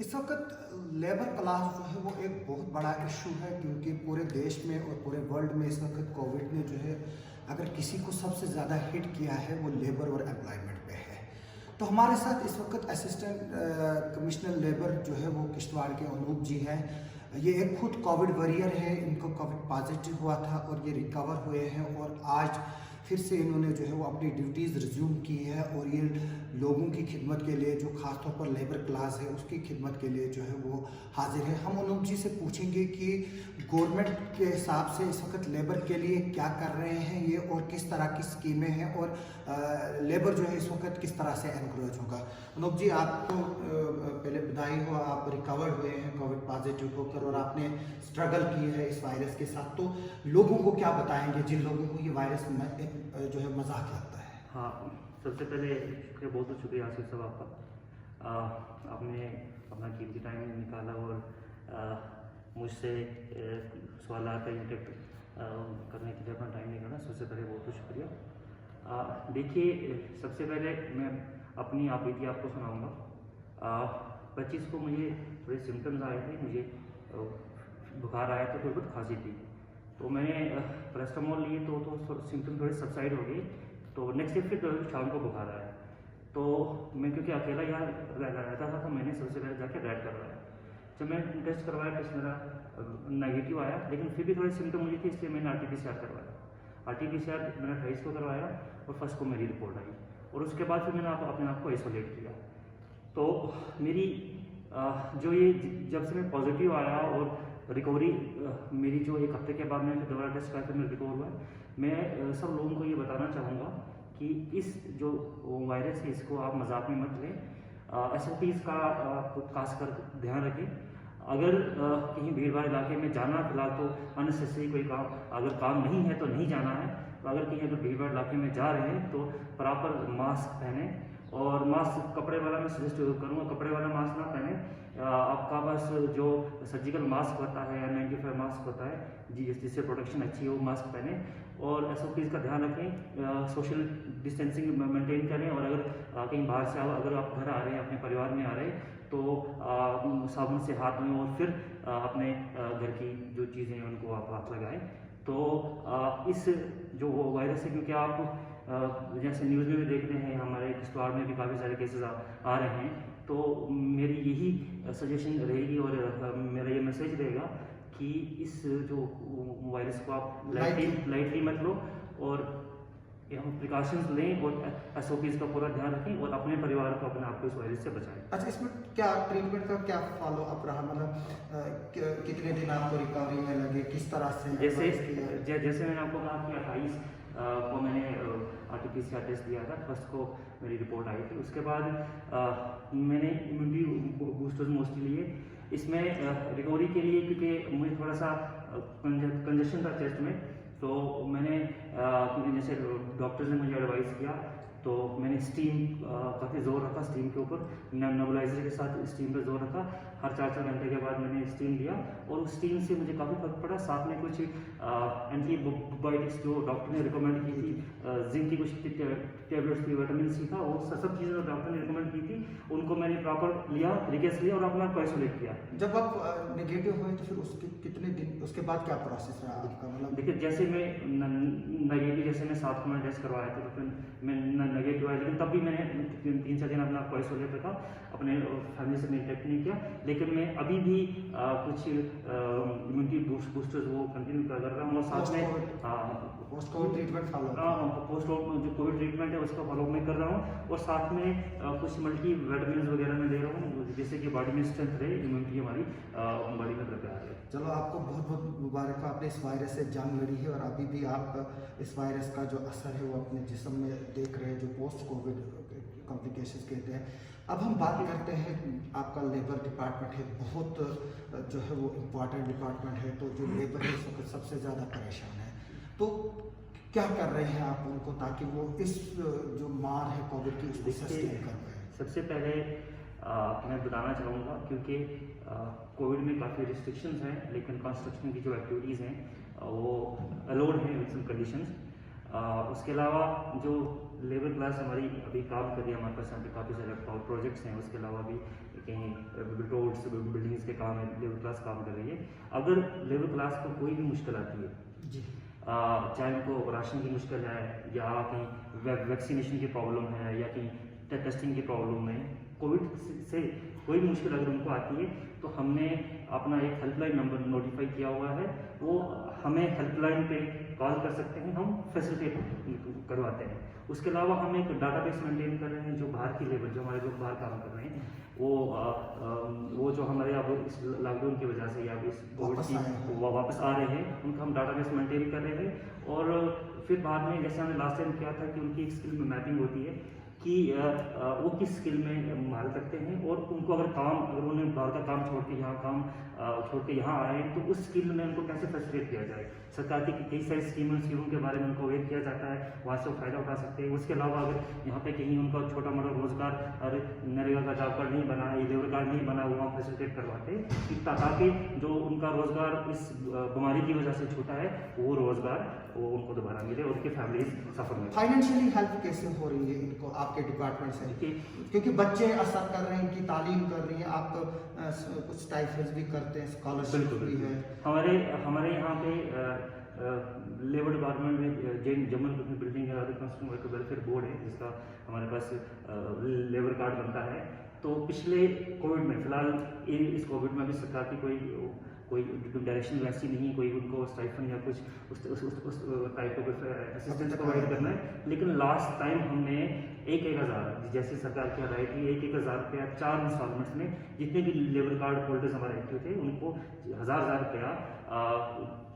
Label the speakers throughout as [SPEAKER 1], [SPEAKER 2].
[SPEAKER 1] इस वक्त labour class जो है वो एक बहुत बड़ा इशू है, क्योंकि पूरे देश में और पूरे वर्ल्ड में इस वक्त कोविड ने जो है अगर किसी को सबसे ज़्यादा हिट किया है वो लेबर और एम्प्लॉयमेंट पे है। तो हमारे साथ इस वक्त असिस्टेंट कमिश्नर लेबर जो है वो किश्तवाड़ के अनूप जी हैं। ये एक खुद कोविड वॉरियर है, इनको कोविड पॉजिटिव हुआ था और ये रिकवर हुए हैं और आज फिर से इन्होंने जो है वो अपनी ड्यूटीज़ रिज्यूम की है और ये लोगों की खिदमत के लिए, जो ख़ासतौर पर लेबर क्लास है उसकी खिदमत के लिए जो है वो हाजिर है। हम अनूप जी से पूछेंगे कि गवर्नमेंट के हिसाब से इस वक्त लेबर के लिए क्या कर रहे हैं ये, और किस तरह की स्कीमें हैं, और लेबर जो है इस वक्त किस तरह से एनकरेज होगा। अनूप जी, आपको पहले बधाई हो, आप रिकवर हुए हैं कोविड पॉजिटिव होकर और आपने स्ट्रगल की है इस वायरस के साथ। तो लोगों को क्या बताएंगे जिन लोगों को ये वायरस जो है मजाक लगता है?
[SPEAKER 2] हाँ, सबसे पहले शुक्रिया, बहुत बहुत शुक्रिया आसिफ साहब आपका। आपने अपना कीमती टाइम निकाला और मुझसे सवाल का इंटरेक्ट करने के लिए अपना टाइम निकाला। सबसे पहले बहुत बहुत शुक्रिया। देखिए, सबसे पहले मैं अपनी आप बीती आपको सुनाऊंगा। 25 को मुझे थोड़े सिम्टम्स आए थे, मुझे बुखार आया था, थोड़ी बहुत खांसी थी, तो मैंने पैरास्टामोल लिए तो सिम्टम थोड़े सबसाइड हो गए। तो नेक्स्ट डे फिर शाम को बुखार आया, तो मैं क्योंकि अकेला यहाँ रहता था तो मैंने सबसे पहले जाके रेड करवाया। जब मैं टेस्ट करवाया, टेस्ट मेरा नेगेटिव आया, लेकिन फिर भी थोड़े सिम्टम मुझे थे, इसलिए मैंने RT-PCR करवाया। RT-PCR मैंने 28 को करवाया और फर्स्ट को मेरी रिपोर्ट आई, और उसके बाद फिर मैंने अपने आप को आइसोलेट किया। तो मेरी जो ये जब से मैं पॉजिटिव आया और रिकवरी मेरी जो एक हफ्ते के बाद मैंने दोबारा टेस्ट कराया, फिर मैं रिकवर हुआ। मैं सब लोगों को ये बताना चाहूँगा कि इस जो वायरस है इसको आप मजाक में मत लें। SOPs का खास कर ध्यान रखें। अगर कहीं भीड़ भाड़ इलाके में जाना, फिलहाल तो अननेसेसरी कोई काम, अगर काम नहीं है तो नहीं जाना है। तो अगर कहीं अगर भीड़ भाड़ इलाके में जा रहे हैं तो प्रॉपर मास्क पहने, और मास्क कपड़े वाला मैं सजेस्ट करूँगा, कपड़े वाला मास्क ना पहने। आपका बस जो सर्जिकल मास्क होता है या 95 मास्क होता है जिससे प्रोटेक्शन अच्छी हो, मास्क पहने और SOPs का ध्यान रखें। सोशल डिस्टेंसिंग मेंटेन करें, और अगर कहीं बाहर से अगर आप घर आ रहे हैं, अपने परिवार में आ रहे हैं, तो साबुन से हाथ धोएं और फिर अपने घर की जो चीज़ें हैं उनको आप हाथ लगाएं। तो इस जो वायरस है, क्योंकि आप जैसे न्यूज़ में भी देख रहे हैं, हमारे किश्तवाड़ में भी काफ़ी सारे केसेस आ रहे हैं, तो मेरी यही सजेशन रहेगी और मेरा ये मैसेज रहेगा कि इस जो वायरस को आप लाइटली मत लो, और प्रिकॉशंस लें और SOPs का पूरा ध्यान रखें और अपने परिवार को, अपने आप को इस वायरस से बचाएं।
[SPEAKER 1] अच्छा, इसमें क्या ट्रीटमेंट का क्या फॉलो अप रहा, मतलब कितने दिन आपको रिकवरी में लगे, किस तरह से?
[SPEAKER 2] जैसे मैंने आपको कहा कि 28 को मैंने RT-PCR टेस्ट दिया था, फर्स्ट को मेरी रिपोर्ट आई थी। उसके बाद मैंने इम्यूनिटी बूस्टर्स मोस्टली लिए। इसमें रिकवरी के लिए, क्योंकि मुझे थोड़ा सा कंजेशन था चेस्ट में, तो मैंने क्योंकि जैसे डॉक्टर्स ने मुझे एडवाइस किया, तो मैंने स्टीम काफ़ी ज़ोर रखा, स्टीम के ऊपर नेबुलाइजर के साथ स्टीम पे जोर रखा। हर 4-4 घंटे के बाद मैंने स्टीम लिया और उस स्टीम से मुझे काफ़ी फर्क पड़ा। साथ में कुछ एंटीबायोटिक्स जो डॉक्टर ने रिकमेंड की थी, जिंक की कुछ टेबलेट्स थी, विटामिन C था, वो सब चीज़ें जो डॉक्टर ने रिकमेंड की थी उनको मैंने प्रॉपर लिया, तरीके से लिया और अपना आइसोलेट किया।
[SPEAKER 1] जब आप नेगेटिव हुए तो फिर उसके कितने दिन उसके बाद क्या प्रोसेस रहा आपका? मतलब
[SPEAKER 2] देखिए, जैसे मैं नेगेटिव, जैसे मैं 7 को मैंने टेस्ट करवाया था, तो फिर मैं नेगेटिव आया, लेकिन तब भी मैंने 3-4 दिन अपना आइसोलेट रखा, अपने फैमिली से मैं इंटरेक्ट नहीं किया। लेकिन मैं अभी भी कुछ इम्यूनिटी बूस्टर्स वो कंटिन्यू कर रहा हूँ, और साथ में
[SPEAKER 1] post Covid treatment follow
[SPEAKER 2] post जो कोविड ट्रीटमेंट है उसका फॉलो मैं कर रहा हूँ, और साथ में कुछ मल्टी विटामिन वगैरह मैं ले रहा हूँ, जिससे कि बॉडी में स्ट्रेंथ रहे, इम्यूनिटी हमारी बॉडी में प्रिपेयर है।
[SPEAKER 1] चलो, आपको बहुत बहुत मुबारक हो, आपने इस वायरस से जंग लड़ी है और अभी भी आप इस वायरस का जो असर है वो अपने जिस्म में देख रहे हैं, जो पोस्ट कोविड कॉम्प्लिकेशंस कहते हैं। अब हम बात करते हैं, आपका लेबर डिपार्टमेंट है, बहुत जो है वो इम्पॉर्टेंट डिपार्टमेंट है, तो जो लेबर है इस वक्त सबसे ज़्यादा परेशान है, तो क्या कर रहे हैं आप उनको ताकि वो इस जो मार है कोविड की उसको सस्टेन कर पाए?
[SPEAKER 2] सबसे पहले मैं बताना चाहूँगा, क्योंकि कोविड में काफ़ी रिस्ट्रिक्शंस हैं, लेकिन कंस्ट्रक्शन की जो एक्टिविटीज़ हैं वो अलाउड हैं विद सम कंडीशंस। उसके अलावा जो लेबर क्लास हमारी अभी काम कर रही है, हमारे पास यहाँ पे काफ़ी सारे प्रोजेक्ट्स हैं, उसके अलावा भी कहीं रोड्स बिल्डिंग्स के काम है, लेबर क्लास काम कर रही है। अगर लेबर क्लास को कोई भी मुश्किल आती है
[SPEAKER 1] जी
[SPEAKER 2] चाहे उनको राशन की मुश्किल है या कहीं वैक्सीनेशन की प्रॉब्लम है या कहीं टेस्टिंग की प्रॉब्लम है, कोविड से कोई भी मुश्किल अगर उनको आती है तो हमने अपना एक हेल्पलाइन नंबर नोटिफाई किया हुआ है, वो हमें हेल्पलाइन पे कॉल कर सकते हैं, हम फैसिलिटेट करवाते हैं। उसके अलावा हम एक डाटाबेस मेंटेन कर रहे हैं, जो बाहर की लेबर, जो हमारे लोग बाहर काम कर रहे हैं, वो जो हमारे अब इस लॉकडाउन की वजह से या इस कोविड की वापस आ रहे हैं, उनका हम डाटाबेस मेंटेन कर रहे हैं। और फिर बाद में जैसे हमने लास्ट टाइम किया था कि उनकी एक स्किल में मैपिंग होती है कि वो किस स्किल में महारत रखते हैं, और उनको अगर उन्हें बाहर का काम छोड़ के यहाँ आए तो उस स्किल में उनको कैसे फैसिलिटेट किया जाए। सरकार की कई सारी स्कीमों के बारे में उनको अवेयर किया जाता है, वहाँ से वो फायदा उठा सकते हैं। उसके अलावा अगर यहाँ पे कहीं उनका छोटा मोटा रोजगार और नरेगा का जॉब कार्ड नहीं बना, लेबर कार्ड नहीं बना, वो हम फैसिलिटेट करवाते हैं ताकि जो उनका रोजगार इस बीमारी की वजह से छूटा है वो रोजगार वो उनको दोबारा मिले और उनकी फैमिली सफर में।
[SPEAKER 1] फाइनेंशियली हेल्प कैसे हो रही है इनको आपके डिपार्टमेंट से? क्योंकि बच्चे असर कर रहे हैं, इनकी तालीम कर रही है, आप तो कुछ स्टाइपेंड्स भी करते हैं, स्कॉलरशिप भी है।
[SPEAKER 2] हमारे यहाँ पे लेबर डिपार्टमेंट में जम्मू कश्मीर बिल्डिंग है, कंस्ट्रक्शन वर्कर वेलफेयर बोर्ड है, जिसका हमारे पास लेबर कार्ड बनता है। तो पिछले कोविड में, फिलहाल इस कोविड में भी सरकार की कोई डायरेक्शन वैसी नहीं, कोई उनको स्टाइफन या कुछ उस टाइप का असिस्टेंस प्रोवाइड करना है। लेकिन लास्ट टाइम हमने 1,000 जैसे सरकार की राय थी, 1,000 रुपया 4 इंस्टॉलमेंट्स में जितने भी लेबर कार्ड होल्डर्स हमारे एक्टिव थे उनको 1,000 रुपया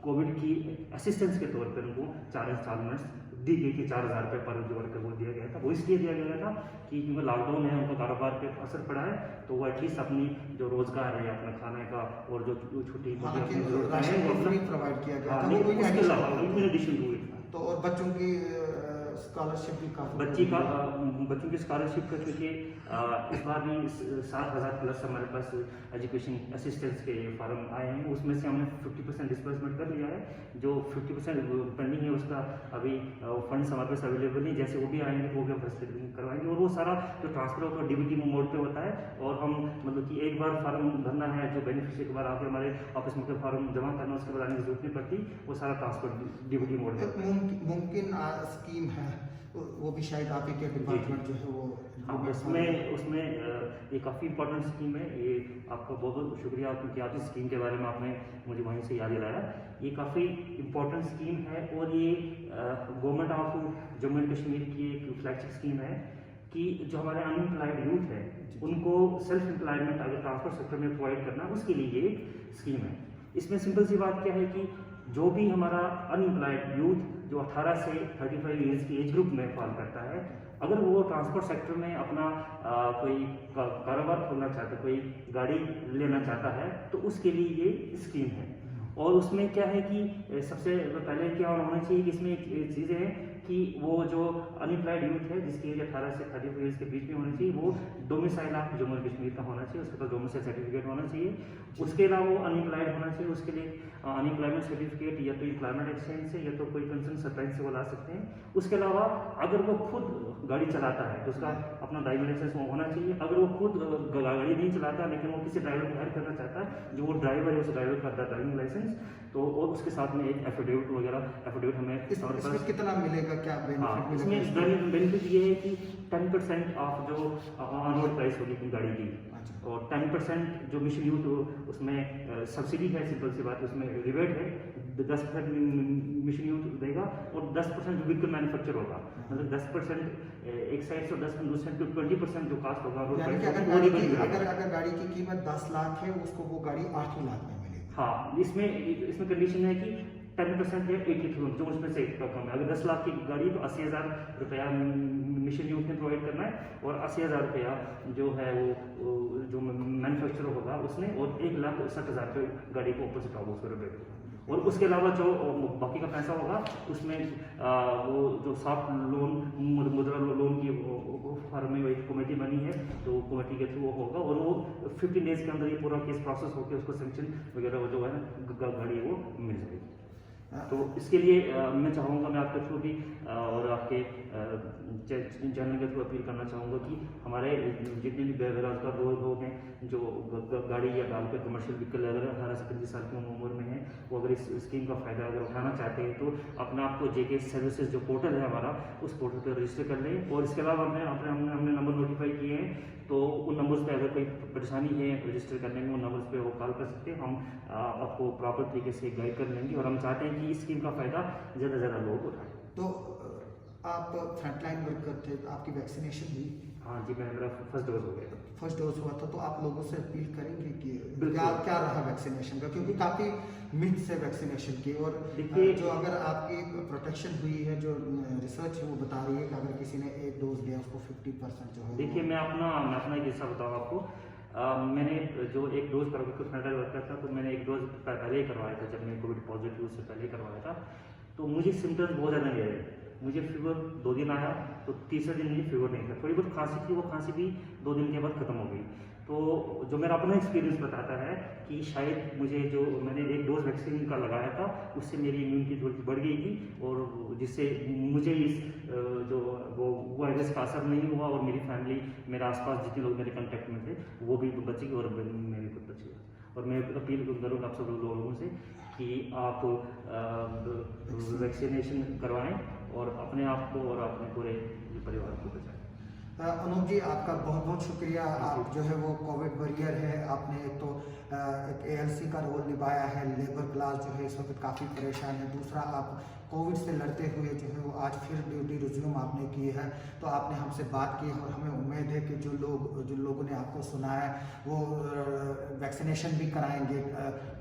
[SPEAKER 2] कोविड की असिस्टेंस के तौर पर उनको 4 इंस्टॉलमेंट्स दी गई थी। 4,000 रुपये पर जो वर्कर को दिया गया था, वो इसलिए दिया गया था कि क्योंकि लॉकडाउन है, उनका कारोबार पे असर पड़ा है, तो वो एटलीस्ट अपनी जो रोजगार है, अपना खाने का और जो छोटी
[SPEAKER 1] प्रोवाइड किया गया था,
[SPEAKER 2] तो
[SPEAKER 1] और बच्चों की स्कॉलरशिप भी काफी
[SPEAKER 2] बच्चों की स्कॉलरशिप का, क्योंकि इस बार भी 7,000 प्लस हमारे पास एजुकेशन असिस्टेंस के फॉर्म आए हैं, उसमें से हमने 50% डिस्बर्समेंट कर लिया है। जो 50% पेंडिंग है उसका अभी फंड्स हमारे पास अवेलेबल नहीं, जैसे वो भी आएंगे तो वो भी हम फैसिलिटी करवाएंगे। और वो सारा जो ट्रांसफर होता है डीबीटी मोड पे होता है, और हम मतलब कि एक बार फॉर्म भरना है, जो बेनिफिशियरी के बाद आके हमारे ऑफिस में फॉर्म जमा करना, उसके बाद आने की जरूरत नहीं पड़ती, वो सारा ट्रांसफर डीबीटी मोड में।
[SPEAKER 1] मुमकिन स्कीम है, वो भी शायद आप के डिपार्टमेंट जो है वो
[SPEAKER 2] उसमें ये काफ़ी इंपॉर्टेंट स्कीम है। ये आपका बहुत बहुत शुक्रिया क्योंकि आप इस स्कीम के बारे में आपने मुझे वहीं से याद दिलाया। ये काफ़ी इंपॉर्टेंट स्कीम है और ये government of Jammu and Kashmir की एक फ्लैगशिप स्कीम है कि जो हमारे अनएम्प्लॉयड यूथ है उनको सेल्फ एम्प्लॉयमेंट अगर ट्रांसपोर्ट सेक्टर में प्रोवाइड करना, उसके लिए ये एक स्कीम है। इसमें सिंपल सी बात क्या है कि जो भी हमारा अनएम्प्लॉयड यूथ जो 18 से 35 ईयर्स की एज ग्रुप में फॉल करता है, अगर वो ट्रांसपोर्ट सेक्टर में अपना कोई कारोबार खोलना चाहता है, कोई गाड़ी लेना चाहता है, तो उसके लिए ये स्कीम है। और उसमें क्या है कि सबसे पहले क्या होना चाहिए कि इसमें एक चीज़ें हैं कि वो जो अनएम्प्लॉयड यूथ है जिसकी एज 18 से 35 ईयर्स के बीच में होनी चाहिए, वो domicile of Jammu and Kashmir का होना चाहिए, उसके पास डोमिसाइल सर्टिफिकेट होना चाहिए। उसके अलावा वो अनएम्प्लॉयड होना चाहिए, उसके लिए अनएम्प्लॉयमेंट सर्टिफिकेट या तो एम्प्लॉयमेंट एक्सचेंज से या तो कोई कंसर्न सरप्राइज से वो ला सकते हैं। उसके अलावा अगर वो खुद गाड़ी चलाता है तो उसका अपना ड्राइविंग लाइसेंस होना चाहिए। अगर वो खुद गाड़ी नहीं चलाता लेकिन वो किसी ड्राइवर को हायर करना चाहता है, जो वो ड्राइवर है उस ड्राइवर का ड्राइविंग लाइसेंस, तो और उसके साथ में एक एफिडेविट हमें
[SPEAKER 1] इसमें कितना मिलेगा, क्या बेनिफिट मिलेगा?
[SPEAKER 2] इसमें बेनिफिट ये है कि 10% ऑफ जो ऑन रोड प्राइस होगी गाड़ी की, और 10% जो मिशन यूथ उसमें सब्सिडी है, सिंपल सी बात है, उसमें रिबेट है, 10% मिशन यूथ देगा और 10% जो व्हीकल मैन्युफैक्चर होगा, मतलब 10% एक साइड से 10% टू 20% जो कास्ट होगा रोड प्राइस,
[SPEAKER 1] अगर गाड़ी की कीमत 10 लाख है उसको वो गाड़ी 8 लाख में मिलेगी।
[SPEAKER 2] हाँ, इसमें कंडीशन है कि 10% या 80,000 जो उसमें से कम है। अगर 10 लाख की गाड़ी तो 80,000 रुपया मिशन यूथ ने प्रोवाइड करना है, और 80,000 रुपया जो है वो जो मैन्युफैक्चरर होगा उसने, और 1,60,000 रुपये गाड़ी को ऑपोजिट होगा उसको रिबेट होगा। और उसके अलावा जो बाकी का पैसा होगा उसमें वो जो सॉफ्ट लोन मुद्रा लोन की फॉर्म में एक कमेटी बनी है, तो कमेटी के थ्रू वो होगा, और वो 15 डेज के अंदर ये पूरा केस प्रोसेस होकर उसको सेंक्शन वगैरह जो है गाड़ी वो मिल जाएगी। तो इसके लिए मैं चाहूँगा, मैं आपके थ्रू भी और आपके चैनल के थ्रू अपील करना चाहूँगा कि हमारे जितने भी बेरोजगार लोग हैं जो गाड़ी या गाल पे कमर्शियल व्हीकल अगर 18 से 35 साल की उम्र में है, वो अगर इस स्कीम का फ़ायदा अगर उठाना चाहते हैं तो अपने आप को जेके सर्विसेज जो पोर्टल है हमारा, उस पोर्टल पर रजिस्टर कर लें। और इसके अलावा हमने नंबर नोटिफाई किए हैं, तो उन नंबर्स पे अगर कोई परेशानी है रजिस्टर करने में, उन नंबर्स पे वो कॉल कर सकते हैं। हम आपको प्रॉपर तरीके से गाइड कर लेंगे और हम चाहते हैं कि इस स्कीम का फ़ायदा ज़्यादा से ज़्यादा लोग उठाएं।
[SPEAKER 1] तो आप फ्रंटलाइन वर्कर थे, तो आपकी वैक्सीनेशन हुई?
[SPEAKER 2] हाँ जी, मेरा फर्स्ट डोज हो गया था।
[SPEAKER 1] फर्स्ट डोज हुआ था, तो आप लोगों से अपील करेंगे कि
[SPEAKER 2] बिल्कुल।
[SPEAKER 1] क्या रहा वैक्सीनेशन का, क्योंकि काफ़ी मिथ से वैक्सीनेशन की, और
[SPEAKER 2] देखिए,
[SPEAKER 1] जो अगर आपकी प्रोटेक्शन हुई है, जो रिसर्च है वो बता रही है कि अगर किसी ने एक डोज लिया उसको 50% जो है।
[SPEAKER 2] देखिए, मैं अपना एक किस्सा बताऊँ आपको। मैंने जो एक डोज फ्रंटलाइन वर्कर था, तो मैंने एक डोज पहले ही करवाया था, जब मैं कोविड पॉजिटिव से पहले ही करवाया था। तो मुझे सिम्टम्स बहुत ज़्यादा नहीं रहे। मुझे फीवर 2 दिन आया, तो तीसरे दिन मुझे फीवर नहीं था। थोड़ी बहुत खांसी थी, वो खांसी भी 2 दिन के बाद ख़त्म हो गई। तो जो मेरा अपना एक्सपीरियंस बताता है कि शायद मुझे जो मैंने एक डोज वैक्सीन का लगाया था, उससे मेरी इम्यूनिटी थोड़ी बढ़ गई थी, और जिससे मुझे इस जो वो वायरस का असर नहीं हुआ, और मेरी फैमिली, मेरे आसपास जितने लोग मेरे कॉन्टैक्ट में थे वो भी बच गए और मैं भी खुद बच गया। और मैं अपील करूँगा आप सब लोगों से कि आप वैक्सीनेशन करवाएं और अपने आप को और अपने पूरे परिवार को बचाएं।
[SPEAKER 1] अनूप जी, आपका बहुत बहुत शुक्रिया। आप जो है वो कोविड वॉरियर है, आपने एक तो एक एएलसी का रोल निभाया है। लेबर क्लास जो है इस वक्त काफ़ी परेशान है। दूसरा, आप कोविड से लड़ते हुए जो है वो आज फिर ड्यूटी रिज्यूम आपने की है, तो आपने हमसे बात की, और हमें उम्मीद है कि जो लोगों ने आपको सुना है वो वैक्सीनेशन भी कराएंगे,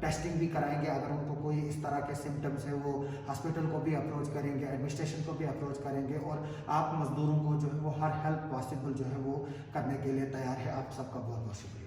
[SPEAKER 1] टेस्टिंग भी कराएंगे। अगर उनको कोई इस तरह के सिम्टम्स है वो हॉस्पिटल को भी अप्रोच करेंगे, एडमिनिस्ट्रेशन को भी अप्रोच करेंगे, और आप मजदूरों को जो है वो हर हेल्प पॉसिबल जो है वो करने के लिए तैयार है। आप सबका बहुत बहुत शुक्रिया।